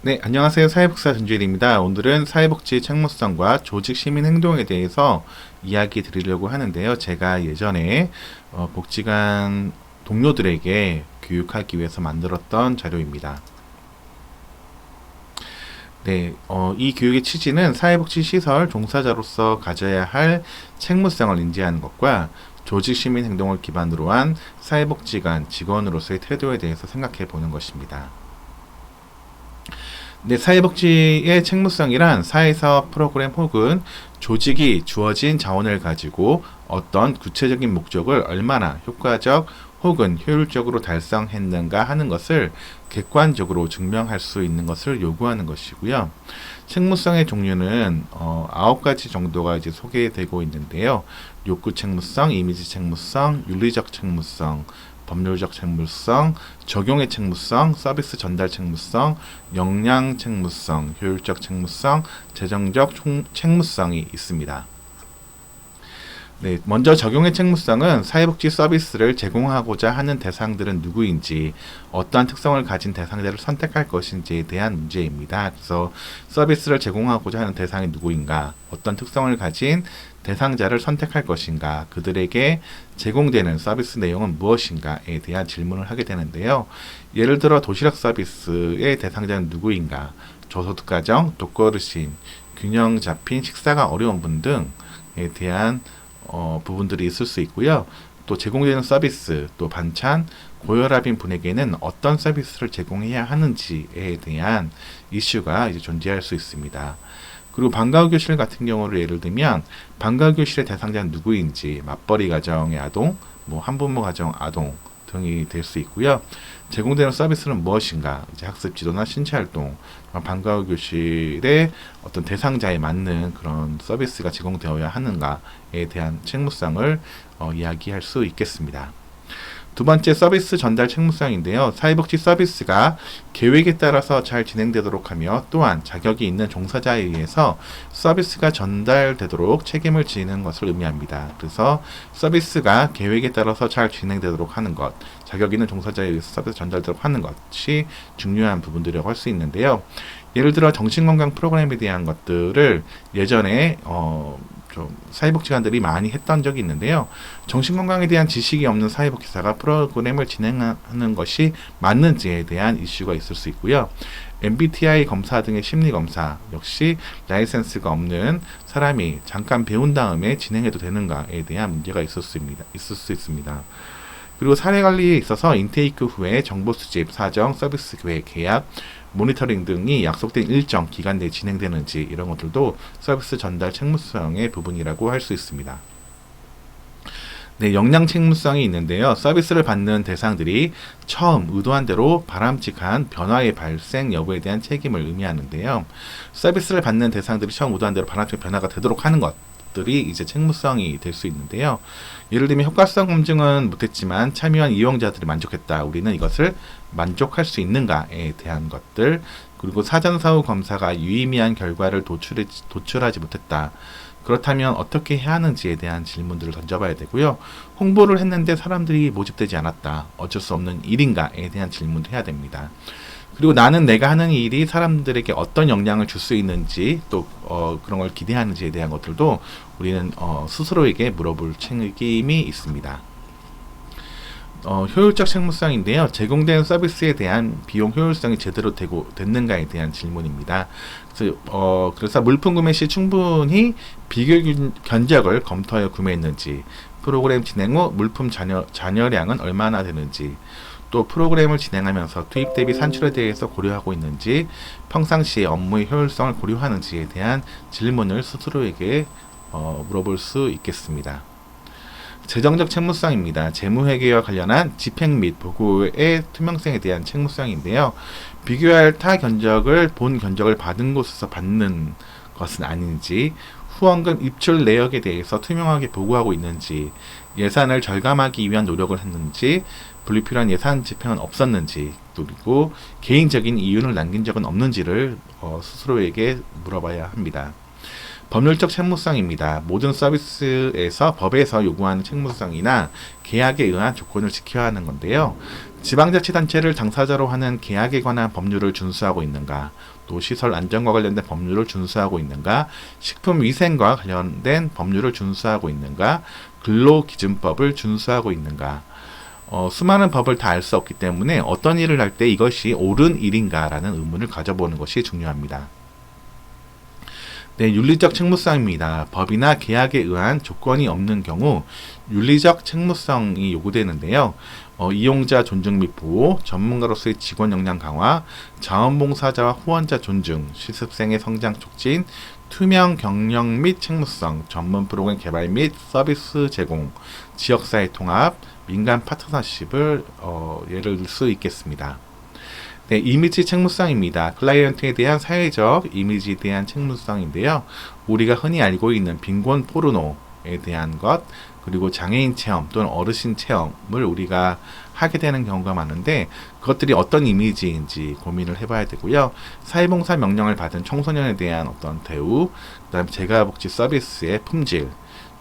네, 안녕하세요. 사회복지사 전주일입니다. 오늘은 사회복지 책무성과 조직 시민 행동에 대해서 이야기 드리려고 하는데요. 제가 예전에 복지관 동료들에게 교육하기 위해서 만들었던 자료입니다. 네, 이 교육의 취지는 사회복지 시설 종사자로서 가져야 할 책무성을 인지하는 것과 조직 시민 행동을 기반으로 한 사회복지관 직원으로서의 태도에 대해서 생각해 보는 것입니다. 네, 사회복지의 책무성이란 사회사업 프로그램 혹은 조직이 주어진 자원을 가지고 어떤 구체적인 목적을 얼마나 효과적 혹은 효율적으로 달성했는가 하는 것을 객관적으로 증명할 수 있는 것을 요구하는 것이고요. 책무성의 종류는 9가지 정도가 이제 소개되고 있는데요. 욕구 책무성, 이미지 책무성, 윤리적 책무성, 법률적 책무성, 적용의 책무성, 서비스 전달 책무성, 역량 책무성, 효율적 책무성, 재정적 책무성이 있습니다. 네, 먼저 적용의 책무성은 사회복지 서비스를 제공하고자 하는 대상들은 누구인지, 어떠한 특성을 가진 대상자를 선택할 것인지에 대한 문제입니다. 그래서 서비스를 제공하고자 하는 대상이 누구인가, 어떤 특성을 가진 대상자를 선택할 것인가, 그들에게 제공되는 서비스 내용은 무엇인가에 대한 질문을 하게 되는데요. 예를 들어 도시락 서비스의 대상자는 누구인가, 저소득가정, 독거르신, 균형 잡힌 식사가 어려운 분 등에 대한 부분들이 있을 수 있고요. 또 제공되는 서비스, 또 반찬, 고혈압인 분에게는 어떤 서비스를 제공해야 하는지에 대한 이슈가 이제 존재할 수 있습니다. 그리고 방과후 교실 같은 경우를 예를 들면 방과후 교실의 대상자는 누구인지, 맞벌이 가정의 아동, 한부모 가정 아동 등이 될 수 있고요. 제공되는 서비스는 무엇인가, 이제 학습 지도나 신체 활동, 방과후 교실의 어떤 대상자에 맞는 그런 서비스가 제공되어야 하는가에 대한 책무성을 이야기할 수 있겠습니다. 두 번째, 서비스 전달 책무성인데요. 사회복지 서비스가 계획에 따라서 잘 진행되도록 하며 또한 자격이 있는 종사자에 의해서 서비스가 전달되도록 책임을 지는 것을 의미합니다. 그래서 서비스가 계획에 따라서 잘 진행되도록 하는 것, 자격 있는 종사자에 의해서 서비스 전달되도록 하는 것이 중요한 부분들이라고 할 수 있는데요. 예를 들어 정신건강 프로그램에 대한 것들을 예전에 좀 사회복지관들이 많이 했던 적이 있는데요. 정신건강에 대한 지식이 없는 사회복지사가 프로그램을 진행하는 것이 맞는지에 대한 이슈가 있을 수 있고요. MBTI 검사 등의 심리검사 역시 라이센스가 없는 사람이 잠깐 배운 다음에 진행해도 되는가에 대한 문제가 있을 수 있습니다. 그리고 사례 관리에 있어서 인테이크 후에 정보 수집, 사정, 서비스 계획, 계약, 모니터링 등이 약속된 일정 기간 내에 진행되는지, 이런 것들도 서비스 전달 책무성의 부분이라고 할 수 있습니다. 네, 역량 책무성이 있는데요. 서비스를 받는 대상들이 처음 의도한 대로 바람직한 변화의 발생 여부에 대한 책임을 의미하는데요. 서비스를 받는 대상들이 처음 의도한 대로 바람직한 변화가 되도록 하는 것들이 이제 책무성이 될 수 있는데요. 예를 들면 효과성 검증은 못했지만 참여한 이용자들이 만족했다. 우리는 이것을 만족할 수 있는가에 대한 것들, 그리고 사전 사후 검사가 유의미한 결과를 도출하지 못했다. 그렇다면 어떻게 해야 하는지에 대한 질문들을 던져봐야 되고요. 홍보를 했는데 사람들이 모집되지 않았다. 어쩔 수 없는 일인가에 대한 질문도 해야 됩니다. 그리고 나는 내가 하는 일이 사람들에게 어떤 영향을 줄 수 있는지, 또 그런 걸 기대하는지에 대한 것들도 우리는 스스로에게 물어볼 책임이 있습니다. 효율적 책무성인데요. 제공된 서비스에 대한 비용 효율성이 제대로 됐는가에 대한 질문입니다. 그래서 물품 구매 시 충분히 비교 견적을 검토하여 구매했는지, 프로그램 진행 후 물품 잔여량은 얼마나 되는지, 또 프로그램을 진행하면서 투입 대비 산출에 대해서 고려하고 있는지, 평상시에 업무의 효율성을 고려하는지에 대한 질문을 스스로에게 물어볼 수 있겠습니다. 재정적 책무성입니다. 재무회계와 관련한 집행 및 보고의 투명성에 대한 책무성인데요. 비교할 타 견적을 본 견적을 받은 곳에서 받는 것은 아닌지, 후원금 입출 내역에 대해서 투명하게 보고하고 있는지, 예산을 절감하기 위한 노력을 했는지, 불필요한 예산 집행은 없었는지, 그리고 개인적인 이윤을 남긴 적은 없는지를 스스로에게 물어봐야 합니다. 법률적 책무성입니다. 모든 서비스에서 법에서 요구하는 책무성이나 계약에 의한 조건을 지켜야 하는 건데요. 지방자치단체를 당사자로 하는 계약에 관한 법률을 준수하고 있는가, 또 시설 안전과 관련된 법률을 준수하고 있는가, 식품위생과 관련된 법률을 준수하고 있는가, 근로기준법을 준수하고 있는가. 수많은 법을 다 알 수 없기 때문에 어떤 일을 할 때 이것이 옳은 일인가라는 의문을 가져보는 것이 중요합니다. 네, 윤리적 책무성입니다. 법이나 계약에 의한 조건이 없는 경우 윤리적 책무성이 요구되는데요. 이용자 존중 및 보호, 전문가로서의 직원 역량 강화, 자원봉사자와 후원자 존중, 실습생의 성장 촉진, 투명 경영 및 책무성, 전문 프로그램 개발 및 서비스 제공, 지역사회 통합, 민간 파트너십을 예를 들 수 있겠습니다. 네, 이미지 책무성입니다. 클라이언트에 대한 사회적 이미지에 대한 책무성인데요. 우리가 흔히 알고 있는 빈곤 포르노에 대한 것, 그리고 장애인 체험 또는 어르신 체험을 우리가 하게 되는 경우가 많은데 그것들이 어떤 이미지인지 고민을 해봐야 되고요. 사회봉사 명령을 받은 청소년에 대한 어떤 대우, 그다음에 재가복지 서비스의 품질,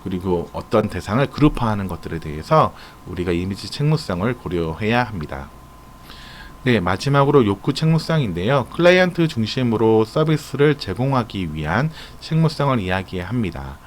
그리고 어떤 대상을 그룹화하는 것들에 대해서 우리가 이미지 책무성을 고려해야 합니다. 네, 마지막으로 욕구 책무성인데요. 클라이언트 중심으로 서비스를 제공하기 위한 책무성을 이야기합니다.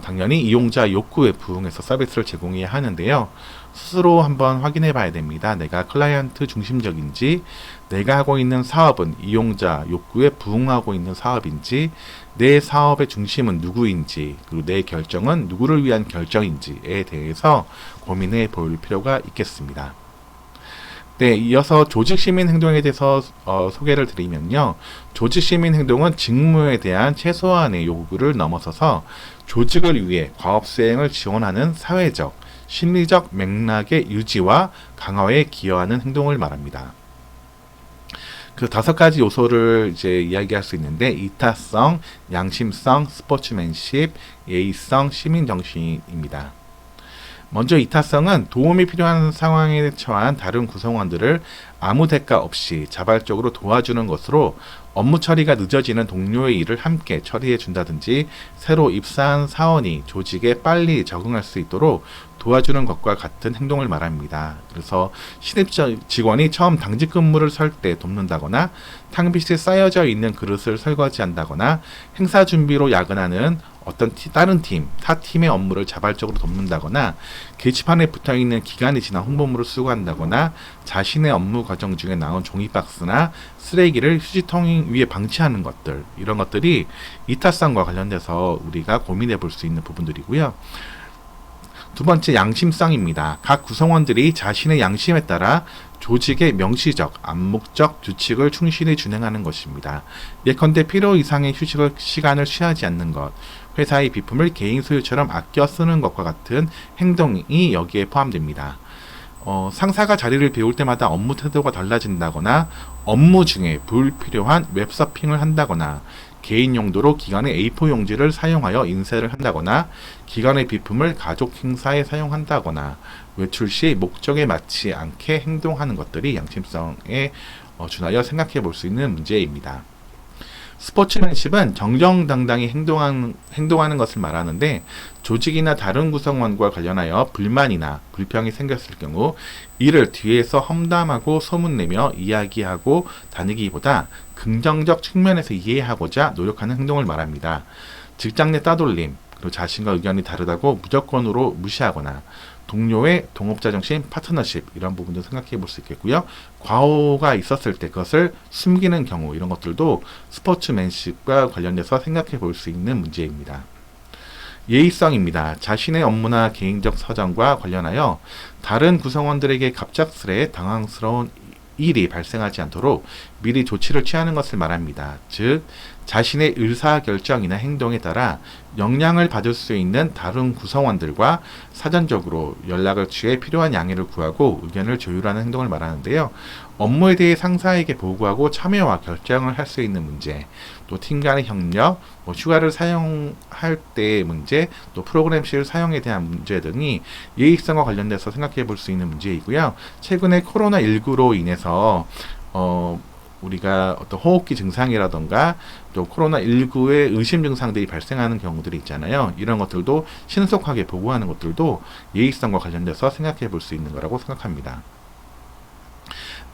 당연히 이용자 욕구에 부응해서 서비스를 제공해야 하는데요. 스스로 한번 확인해 봐야 됩니다. 내가 클라이언트 중심적인지, 내가 하고 있는 사업은 이용자 욕구에 부응하고 있는 사업인지, 내 사업의 중심은 누구인지, 그리고 내 결정은 누구를 위한 결정인지에 대해서 고민해 볼 필요가 있겠습니다. 네, 이어서 조직시민행동에 대해서 소개를 드리면요. 조직시민행동은 직무에 대한 최소한의 요구를 넘어서서 조직을 위해 과업수행을 지원하는 사회적, 심리적 맥락의 유지와 강화에 기여하는 행동을 말합니다. 그 5가지 요소를 이제 이야기할 수 있는데 이타성, 양심성, 스포츠맨십, 예의성, 시민정신입니다. 먼저 이타성은 도움이 필요한 상황에 처한 다른 구성원들을 아무 대가 없이 자발적으로 도와주는 것으로 업무 처리가 늦어지는 동료의 일을 함께 처리해 준다든지 새로 입사한 사원이 조직에 빨리 적응할 수 있도록 도와주는 것과 같은 행동을 말합니다. 그래서 신입 직원이 처음 당직 근무를 설 때 돕는다거나 탕비실에 쌓여져 있는 그릇을 설거지한다거나 행사 준비로 야근하는 어떤 다른 팀, 타 팀의 업무를 자발적으로 돕는다거나 게시판에 붙어있는 기간이 지난 홍보물을 수거한다거나 자신의 업무 과정 중에 나온 종이박스나 쓰레기를 휴지통 위에 방치하는 것들, 이런 것들이 이타성과 관련돼서 우리가 고민해 볼 수 있는 부분들이고요. 두 번째, 양심성입니다. 각 구성원들이 자신의 양심에 따라 조직의 명시적, 암묵적 규칙을 충실히 준행하는 것입니다. 예컨대 필요 이상의 휴식을 시간을 취하지 않는 것, 회사의 비품을 개인 소유처럼 아껴 쓰는 것과 같은 행동이 여기에 포함됩니다. 상사가 자리를 비울 때마다 업무 태도가 달라진다거나 업무 중에 불필요한 웹서핑을 한다거나 개인 용도로 기관의 A4 용지를 사용하여 인쇄를 한다거나 기관의 비품을 가족 행사에 사용한다거나 외출 시 목적에 맞지 않게 행동하는 것들이 양심성에 준하여 생각해 볼 수 있는 문제입니다. 스포츠맨십은 정정당당히 행동하는 것을 말하는데 조직이나 다른 구성원과 관련하여 불만이나 불평이 생겼을 경우 이를 뒤에서 험담하고 소문내며 이야기하고 다니기보다 긍정적 측면에서 이해하고자 노력하는 행동을 말합니다. 직장 내 따돌림, 그리고 자신과 의견이 다르다고 무조건으로 무시하거나 동료의 동업자 정신, 파트너십, 이런 부분도 생각해 볼 수 있겠고요. 과오가 있었을 때 그것을 숨기는 경우, 이런 것들도 스포츠맨십과 관련돼서 생각해 볼 수 있는 문제입니다. 예의성입니다. 자신의 업무나 개인적 사정과 관련하여 다른 구성원들에게 갑작스레 당황스러운 일이 발생하지 않도록 미리 조치를 취하는 것을 말합니다. 즉, 자신의 의사결정이나 행동에 따라 영향을 받을 수 있는 다른 구성원들과 사전적으로 연락을 취해 필요한 양해를 구하고 의견을 조율하는 행동을 말하는데요. 업무에 대해 상사에게 보고하고 참여와 결정을 할 수 있는 문제, 또 팀 간의 협력, 휴가를 사용할 때의 문제, 또 프로그램실 사용에 대한 문제 등이 예의성과 관련돼서 생각해 볼 수 있는 문제이고요. 최근에 코로나19로 인해서 우리가 어떤 호흡기 증상이라던가 또 코로나19의 의심 증상들이 발생하는 경우들이 있잖아요. 이런 것들도 신속하게 보고하는 것들도 예의성과 관련돼서 생각해 볼 수 있는 거라고 생각합니다.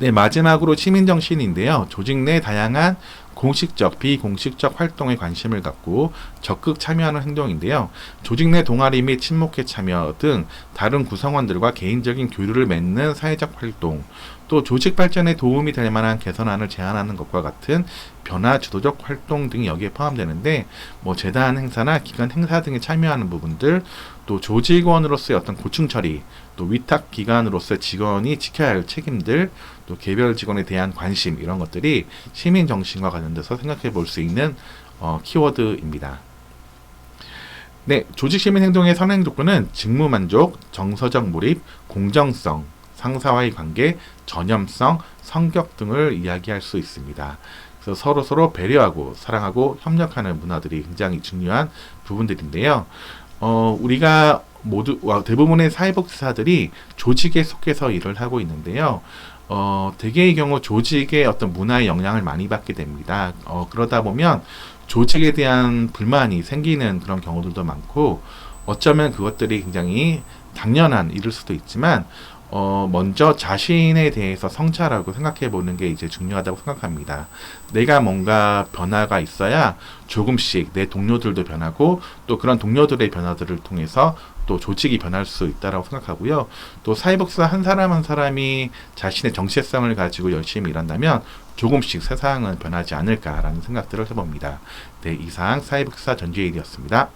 네, 마지막으로 시민정신인데요. 조직 내 다양한 공식적, 비공식적 활동에 관심을 갖고 적극 참여하는 행동인데요. 조직 내 동아리 및 친목회 참여 등 다른 구성원들과 개인적인 교류를 맺는 사회적 활동, 또 조직 발전에 도움이 될 만한 개선안을 제안하는 것과 같은 변화 주도적 활동 등이 여기에 포함되는데, 뭐 재단 행사나 기관 행사 등에 참여하는 부분들, 또 조직원으로서의 어떤 고충 처리, 또 위탁 기관으로서 직원이 지켜야 할 책임들, 또 개별 직원에 대한 관심, 이런 것들이 시민 정신과 관련돼서 생각해 볼 수 있는 키워드입니다. 네, 조직 시민 행동의 선행 조건은 직무 만족, 정서적 몰입, 공정성, 상사와의 관계, 전염성, 성격 등을 이야기할 수 있습니다. 그래서 서로 배려하고 사랑하고 협력하는 문화들이 굉장히 중요한 부분들인데요. 우리가 모두 대부분의 사회복지사들이 조직에 속해서 일을 하고 있는데요. 대개의 경우 조직의 어떤 문화에 영향을 많이 받게 됩니다. 그러다 보면 조직에 대한 불만이 생기는 그런 경우들도 많고, 어쩌면 그것들이 굉장히 당연한 일일 수도 있지만, 먼저 자신에 대해서 성찰하고 생각해 보는 게 이제 중요하다고 생각합니다. 내가 뭔가 변화가 있어야 조금씩 내 동료들도 변하고, 또 그런 동료들의 변화들을 통해서 또 조직이 변할 수 있다라고 생각하고요. 또 사회복지사 한 사람 한 사람이 자신의 정체성을 가지고 열심히 일한다면 조금씩 세상은 변하지 않을까라는 생각들을 해봅니다. 네, 이상 사회복지사 전지일이었습니다.